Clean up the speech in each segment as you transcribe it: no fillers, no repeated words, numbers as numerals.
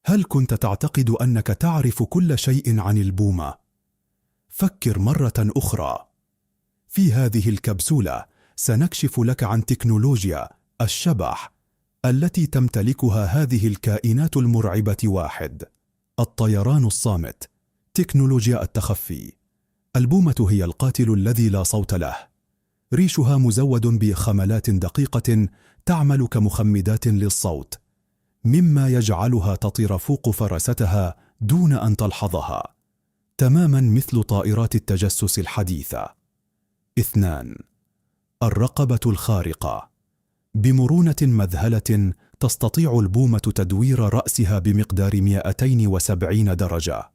هل كنت تعتقد أنك تعرف كل شيء عن البومة؟ فكر مرة أخرى. في هذه الكبسولة سنكشف لك عن تكنولوجيا الشبح التي تمتلكها هذه الكائنات المرعبة. 1. الطيران الصامت، تكنولوجيا التخفي. البومة هي القاتل الذي لا صوت له. ريشها مزود بخملات دقيقة تعمل كمخمدات للصوت، مما يجعلها تطير فوق فرستها دون أن تلحظها، تماما مثل طائرات التجسس الحديثة. 2. الرقبة الخارقة. بمرونة مذهلة تستطيع البومة تدوير رأسها بمقدار 270 درجة،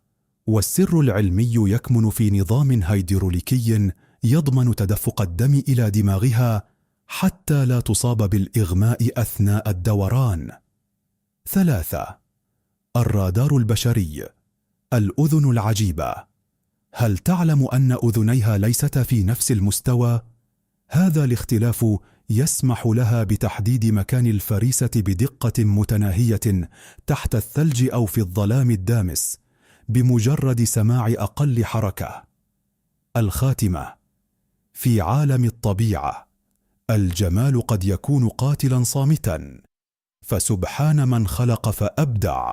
والسر العلمي يكمن في نظام هيدروليكي يضمن تدفق الدم إلى دماغها حتى لا تصاب بالإغماء أثناء الدوران. 3. الرادار البشري، الأذن العجيبة. هل تعلم أن أذنيها ليستا في نفس المستوى؟ هذا الاختلاف يسمح لها بتحديد مكان الفريسة بدقة متناهية تحت الثلج أو في الظلام الدامس بمجرد سماع أقل حركة. الخاتمة. في عالم الطبيعة، الجمال قد يكون قاتلا صامتا، فسبحان من خلق فأبدع.